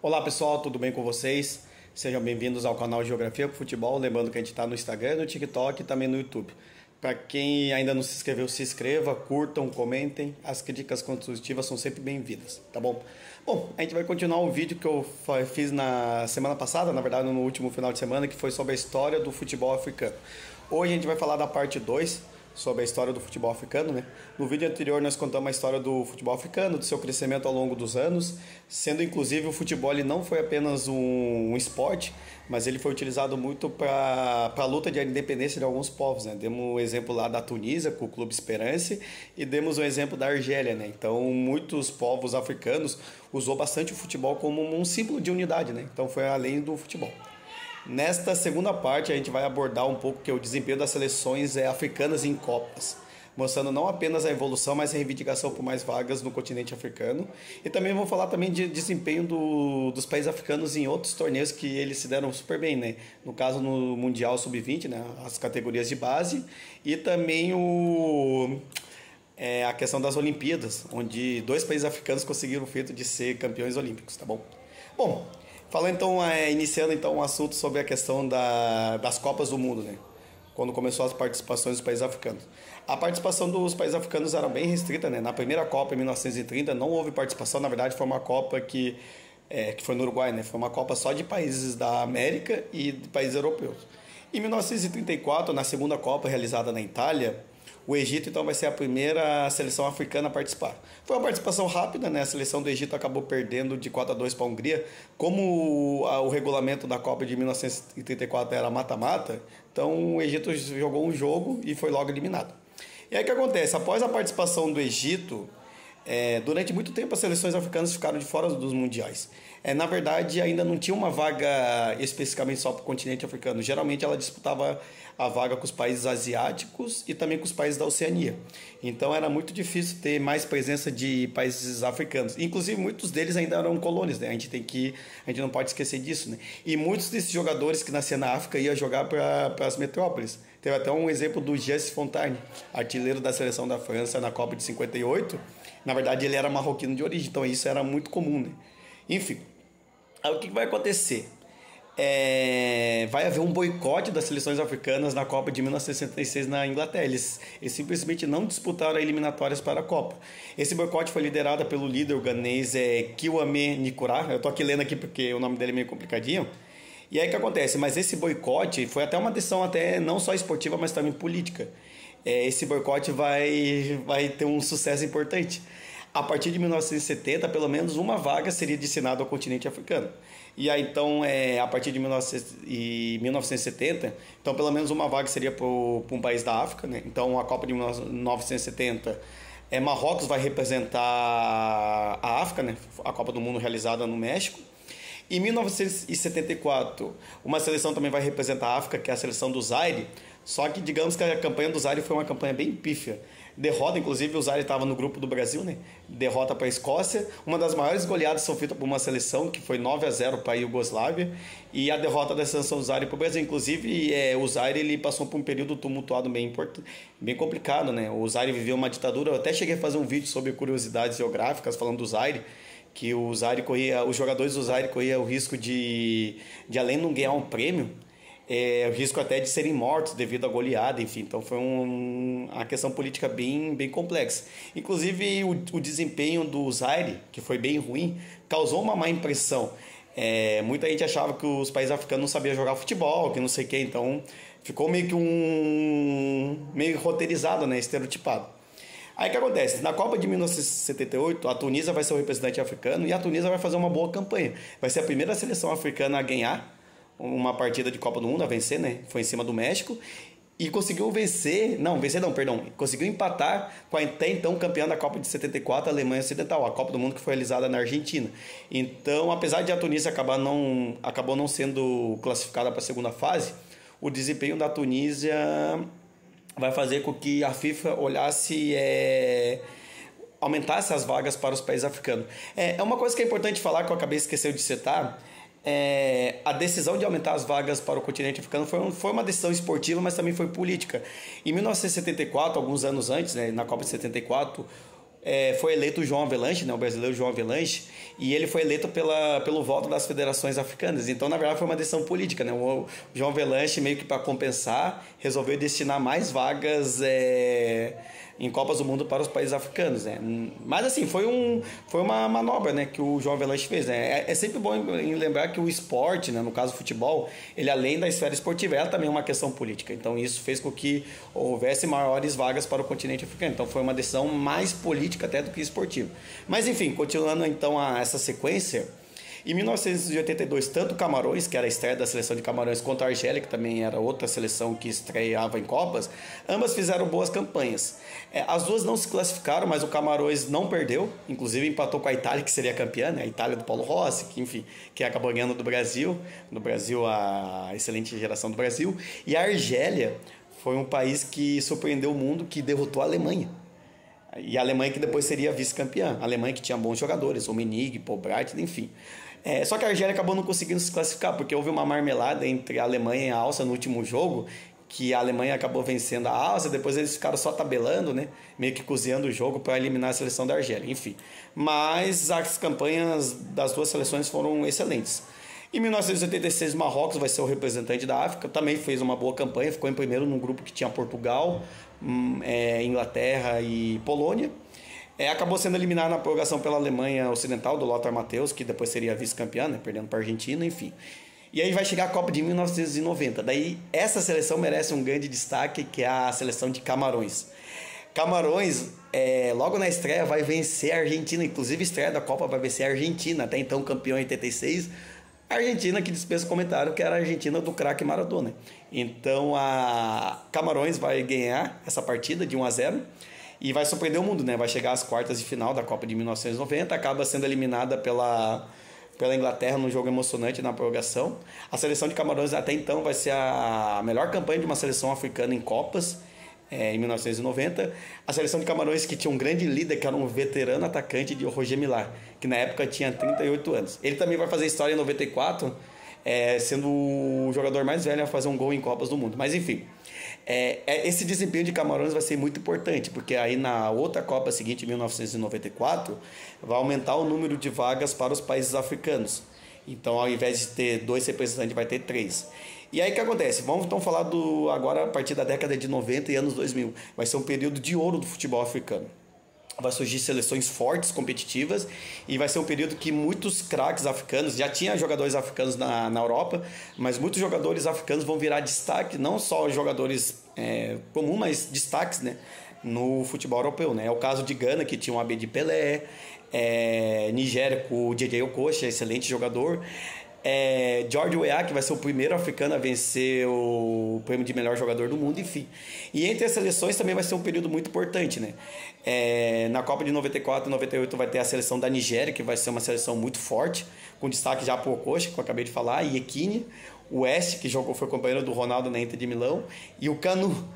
Olá pessoal, tudo bem com vocês? Sejam bem-vindos ao canal Geografia com Futebol. Lembrando que a gente está no Instagram, no TikTok e também no YouTube. Para quem ainda não se inscreveu, se inscreva, curtam, comentem. As críticas construtivas são sempre bem-vindas, tá bom? Bom, a gente vai continuar o vídeo que eu fiz na semana passada, na verdade no último final de semana, que foi sobre a história do futebol africano. Hoje a gente vai falar da parte 2, sobre a história do futebol africano, né? No vídeo anterior nós contamos a história do futebol africano, do seu crescimento ao longo dos anos, sendo inclusive o futebol ele não foi apenas um esporte, mas ele foi utilizado muito para a luta de independência de alguns povos, né? Demos um exemplo lá da Tunísia com o Clube Esperance e demos um exemplo da Argélia, né? Então muitos povos africanos usou bastante o futebol como um símbolo de unidade, né? Então foi além do futebol. Nesta segunda parte a gente vai abordar um pouco que o desempenho das seleções africanas em Copas, mostrando não apenas a evolução, mas a reivindicação por mais vagas no continente africano. E também vou falar também de desempenho dos países africanos em outros torneios que eles se deram super bem, né? No caso no Mundial Sub-20, né? As categorias de base e também a questão das Olimpíadas, onde 2 países africanos conseguiram o feito de ser campeões olímpicos, tá bom? Bom, falando então, iniciando então um assunto sobre a questão das Copas do Mundo, né? Quando começou as participações dos países africanos. A participação dos países africanos era bem restrita, né? Na primeira Copa, em 1930, não houve participação, na verdade foi uma Copa que foi no Uruguai, né? Foi uma Copa só de países da América e de países europeus. Em 1934, na segunda Copa, realizada na Itália, o Egito então vai ser a primeira seleção africana a participar. Foi uma participação rápida, né? A seleção do Egito acabou perdendo de 4-2 para a Hungria. Como o regulamento da Copa de 1934 era mata-mata, então o Egito jogou um jogo e foi logo eliminado. E aí o que acontece? Após a participação do Egito, durante muito tempo as seleções africanas ficaram de fora dos mundiais. Na verdade, ainda não tinha uma vaga especificamente só para o continente africano. Geralmente ela disputava a vaga com os países asiáticos e também com os países da Oceania. Então era muito difícil ter mais presença de países africanos. Inclusive muitos deles ainda eram colônias, né? A gente não pode esquecer disso, né? E muitos desses jogadores que nasciam na África iam jogar para as metrópoles. Teve até um exemplo do Giannis Fontaine, artilheiro da seleção da França na Copa de 58. Na verdade ele era marroquino de origem, então isso era muito comum, né? Enfim, aí o que vai acontecer? Vai haver um boicote das seleções africanas na Copa de 1966 na Inglaterra. Eles simplesmente não disputaram eliminatórias para a Copa. Esse boicote foi liderado pelo líder ganês Kwame Nkrumah. Eu estou aqui lendo aqui porque o nome dele é meio complicadinho. E aí o que acontece? Mas esse boicote foi até uma decisão até não só esportiva, mas também política. Esse boicote vai ter um sucesso importante. A partir de 1970, pelo menos uma vaga seria destinada ao continente africano. E aí, então, a partir de 1970, então, pelo menos uma vaga seria para um país da África, né? Então, a Copa de 1970, Marrocos vai representar a África, né? A Copa do Mundo realizada no México. Em 1974, uma seleção também vai representar a África, que é a seleção do Zaire. Só que, digamos que a campanha do Zaire foi uma campanha bem pífia. Derrota, inclusive o Zaire estava no grupo do Brasil, né? Derrota para a Escócia. Uma das maiores goleadas sofridas por uma seleção, que foi 9-0 para a Iugoslávia. E a derrota da seleção do Zaire para o Brasil. Inclusive, o Zaire ele passou por um período tumultuado bem complicado, né? O Zaire viveu uma ditadura. Eu até cheguei a fazer um vídeo sobre curiosidades geográficas falando do Zaire, que os jogadores do Zaire corriam o risco de além de não ganhar um prêmio, o risco até de serem mortos devido à goleada, enfim. Então foi uma questão política bem complexa. Inclusive o desempenho do Zaire, que foi bem ruim, causou uma má impressão. Muita gente achava que os países africanos não sabiam jogar futebol, que não sei o que, então ficou meio que meio roteirizado, né, estereotipado. Aí o que acontece? Na Copa de 1978, a Tunísia vai ser o representante africano e a Tunísia vai fazer uma boa campanha. Vai ser a primeira seleção africana a ganhar uma partida de Copa do Mundo, a vencer, né? Foi em cima do México e conseguiu conseguiu empatar com a até então campeã da Copa de 74, a Alemanha Ocidental, a Copa do Mundo que foi realizada na Argentina. Então, apesar de a Tunísia acabou não sendo classificada para a segunda fase, o desempenho da Tunísia vai fazer com que a FIFA olhasse aumentasse as vagas para os países africanos. É uma coisa que é importante falar, que eu acabei esquecendo de citar, a decisão de aumentar as vagas para o continente africano foi uma decisão esportiva, mas também foi política. Em 1974, alguns anos antes, né, na Copa de 74, foi eleito o João Havelange, né, o brasileiro João Havelange, e ele foi eleito pelo voto das federações africanas. Então, na verdade, foi uma decisão política, né? O João Havelange, meio que para compensar, resolveu destinar mais vagas em Copas do Mundo para os países africanos, né? Mas assim, foi uma manobra, né, que o João Havelange fez, né? É sempre bom em lembrar que o esporte, né, no caso o futebol, ele além da esfera esportiva, ela também é uma questão política. Então isso fez com que houvesse maiores vagas para o continente africano. Então foi uma decisão mais política até do que esportiva. Mas enfim, continuando então essa sequência, em 1982, tanto Camarões, que era a estreia da seleção de Camarões, quanto a Argélia, que também era outra seleção que estreava em Copas, ambas fizeram boas campanhas. As duas não se classificaram, mas o Camarões não perdeu, inclusive empatou com a Itália, que seria campeã, né? A Itália do Paulo Rossi, que enfim, que acabou ganhando do Brasil, a excelente geração do Brasil. E a Argélia foi um país que surpreendeu o mundo, que derrotou a Alemanha. E a Alemanha que depois seria vice-campeã. A Alemanha que tinha bons jogadores, Rummenigge, Pobright, enfim. Só que a Argélia acabou não conseguindo se classificar, porque houve uma marmelada entre a Alemanha e a Áustria no último jogo, que a Alemanha acabou vencendo a Áustria, depois eles ficaram só tabelando, né? Meio que cozinhando o jogo para eliminar a seleção da Argélia, enfim. Mas as campanhas das duas seleções foram excelentes. Em 1986, Marrocos vai ser o representante da África, também fez uma boa campanha, ficou em primeiro num grupo que tinha Portugal, Inglaterra e Polônia. Acabou sendo eliminado na prorrogação pela Alemanha Ocidental, do Lothar Matthäus, que depois seria vice-campeã, né, perdendo para a Argentina, enfim. E aí vai chegar a Copa de 1990. Daí essa seleção merece um grande destaque, que é a seleção de Camarões. Camarões, logo na estreia, vai vencer a Argentina, inclusive a estreia da Copa vai vencer a Argentina, até então campeão em 86. A Argentina que dispensa comentário, que era a Argentina do craque Maradona. Então a Camarões vai ganhar essa partida de 1-0 e vai surpreender o mundo, né? Vai chegar às quartas de final da Copa de 1990, acaba sendo eliminada pela Inglaterra num jogo emocionante na prorrogação. A seleção de Camarões até então vai ser a melhor campanha de uma seleção africana em Copas, em 1990. A seleção de Camarões que tinha um grande líder, que era um veterano atacante de Roger Millar, que na época tinha 38 anos. Ele também vai fazer história em 94, sendo o jogador mais velho a fazer um gol em Copas do Mundo. Mas enfim, esse desempenho de Camarões vai ser muito importante, porque aí na outra Copa seguinte, em 1994, vai aumentar o número de vagas para os países africanos. Então, ao invés de ter 2 representantes, vai ter 3. E aí o que acontece? Vamos então falar agora a partir da década de 90 e anos 2000. Vai ser um período de ouro do futebol africano. Vai surgir seleções fortes, competitivas, e vai ser um período que muitos craques africanos, já tinha jogadores africanos na Europa, mas muitos jogadores africanos vão virar destaque, não só jogadores comuns, mas destaques, né, no futebol europeu, né? É o caso de Gana, que tinha o Abedi Pelé, Nigéria com o J.J. Okocha, excelente jogador, George Weah, que vai ser o primeiro africano a vencer o prêmio de melhor jogador do mundo, enfim. E entre as seleções também vai ser um período muito importante, né? Na Copa de 94 e 98 vai ter a seleção da Nigéria, que vai ser uma seleção muito forte, com destaque já para o Okocha, que eu acabei de falar, e Yekini, o West, que foi companheiro do Ronaldo na Inter de Milão, e o Kanu,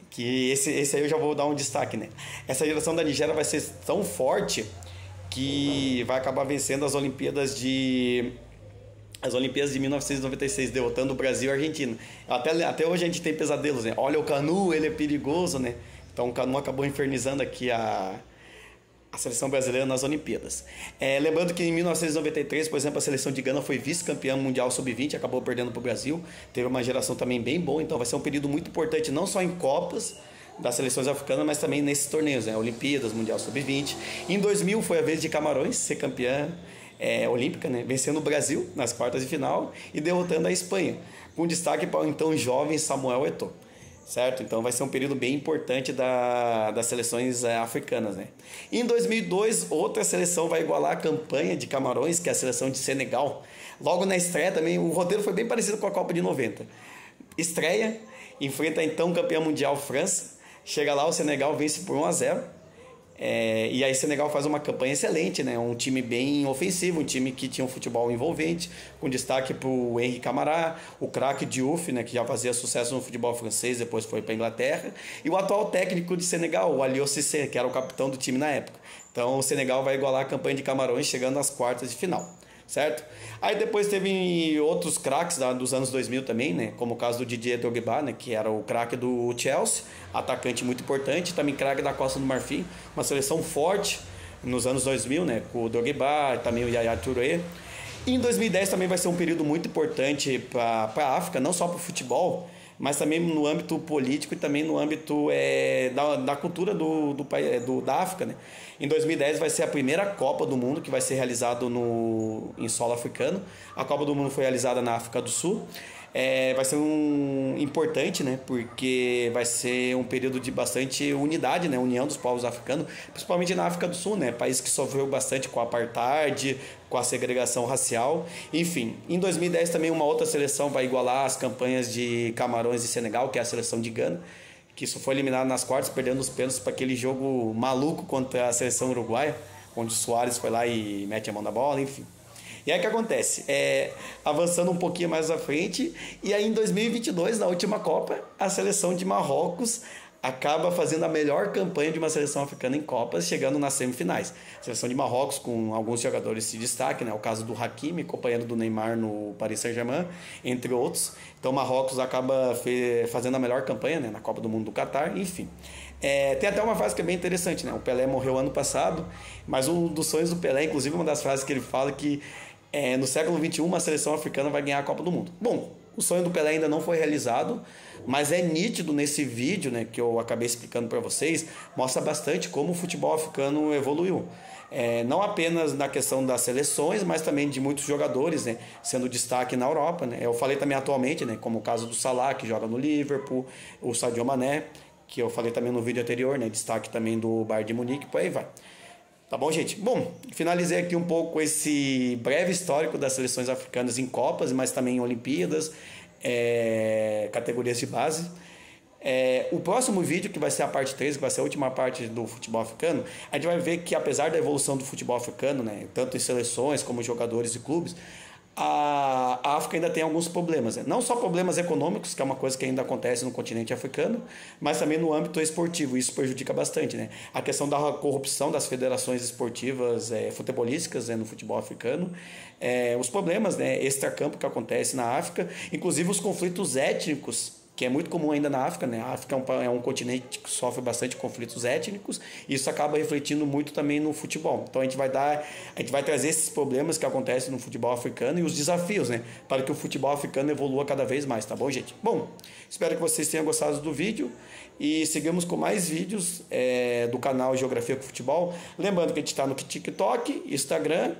que esse aí eu já vou dar um destaque, né? Essa geração da Nigéria vai ser tão forte que vai acabar vencendo as Olimpíadas de 1996, derrotando o Brasil e a Argentina. Até hoje a gente tem pesadelos, né? Olha o Kanu, ele é perigoso, né? Então o Kanu acabou infernizando aqui a seleção brasileira nas Olimpíadas. Lembrando que em 1993, por exemplo, a seleção de Gana foi vice-campeã mundial sub-20, acabou perdendo para o Brasil. Teve uma geração também bem boa, então vai ser um período muito importante, não só em Copas das seleções africanas, mas também nesses torneios, né? Olimpíadas, Mundial Sub-20. Em 2000 foi a vez de Camarões ser campeã olímpica, né? Vencendo o Brasil nas quartas de final e derrotando a Espanha, com destaque para o então jovem Samuel Eto'o, certo? Então vai ser um período bem importante das seleções africanas, né? Em 2002, outra seleção vai igualar a campanha de Camarões, que é a seleção de Senegal. Logo na estreia também, o roteiro foi bem parecido com a Copa de 90. Estreia, enfrenta a então campeã mundial França. Chega lá, o Senegal vence por 1-0. E aí o Senegal faz uma campanha excelente, né? Um time bem ofensivo, um time que tinha um futebol envolvente, com destaque para o Henri Camara, o craque Diouf, né? Que já fazia sucesso no futebol francês, depois foi para a Inglaterra, e o atual técnico de Senegal, o Aliou Cissé, que era o capitão do time na época. Então o Senegal vai igualar a campanha de Camarões chegando às quartas de final, certo? Aí depois teve outros craques dos anos 2000 também, né? Como o caso do Didier Drogba, né? Que era o craque do Chelsea, atacante muito importante, também craque da Costa do Marfim, uma seleção forte nos anos 2000, né? Com o Drogba, também o Yaya Touré. E em 2010 também vai ser um período muito importante para a África, não só para o futebol, mas também no âmbito político e também no âmbito da cultura da África, né? Em 2010 vai ser a primeira Copa do Mundo que vai ser realizada em solo africano. A Copa do Mundo foi realizada na África do Sul. Vai ser importante, né? Porque vai ser um período de bastante unidade, né? União dos povos africanos, principalmente na África do Sul, né? País que sofreu bastante com a apartheid, com a segregação racial. Enfim, em 2010 também uma outra seleção vai igualar as campanhas de Camarões e Senegal, que é a seleção de Gana, que isso foi eliminado nas quartas, perdendo os pênaltis para aquele jogo maluco contra a seleção uruguaia, onde o Suárez foi lá e mete a mão na bola, enfim. E aí o que acontece? Avançando um pouquinho mais à frente, e aí em 2022, na última Copa, a seleção de Marrocos acaba fazendo a melhor campanha de uma seleção africana em Copas, chegando nas semifinais. A seleção de Marrocos com alguns jogadores de destaque, né? O caso do Hakimi, companheiro do Neymar no Paris Saint-Germain, entre outros. Então Marrocos acaba fazendo a melhor campanha, né? Na Copa do Mundo do Catar, enfim. Tem até uma frase que é bem interessante, né? O Pelé morreu ano passado, mas um dos sonhos do Pelé, inclusive uma das frases que ele fala que no século XXI uma seleção africana vai ganhar a Copa do Mundo. Bom, o sonho do Pelé ainda não foi realizado, mas é nítido nesse vídeo, né, que eu acabei explicando para vocês, mostra bastante como o futebol africano evoluiu. Não apenas na questão das seleções, mas também de muitos jogadores, né, sendo destaque na Europa, né. Eu falei também atualmente, né, como o caso do Salah, que joga no Liverpool, o Sadio Mané, que eu falei também no vídeo anterior, né, destaque também do Bayern de Munique, por aí vai. Tá bom, gente? Bom, finalizei aqui um pouco esse breve histórico das seleções africanas em Copas, mas também em Olimpíadas, categorias de base. O próximo vídeo, que vai ser a parte 3, que vai ser a última parte do futebol africano, a gente vai ver que apesar da evolução do futebol africano, né, tanto em seleções como jogadores e clubes, a África ainda tem alguns problemas, né? Não só problemas econômicos, que é uma coisa que ainda acontece no continente africano, mas também no âmbito esportivo, isso prejudica bastante, né? A questão da corrupção das federações esportivas futebolísticas, né, no futebol africano, os problemas, né, extracampo que acontece na África, inclusive os conflitos étnicos, que é muito comum ainda na África, né? A África é um continente que sofre bastante conflitos étnicos, e isso acaba refletindo muito também no futebol. Então a gente vai trazer esses problemas que acontecem no futebol africano e os desafios, né, para que o futebol africano evolua cada vez mais, tá bom, gente? Bom, espero que vocês tenham gostado do vídeo e seguimos com mais vídeos do canal Geografia com Futebol. Lembrando que a gente está no TikTok, Instagram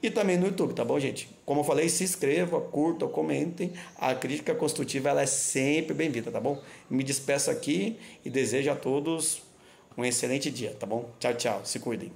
e também no YouTube, tá bom, gente? Como eu falei, se inscreva, curta, comentem. A crítica construtiva ela é sempre bem-vinda, tá bom? Me despeço aqui e desejo a todos um excelente dia, tá bom? Tchau, tchau. Se cuidem.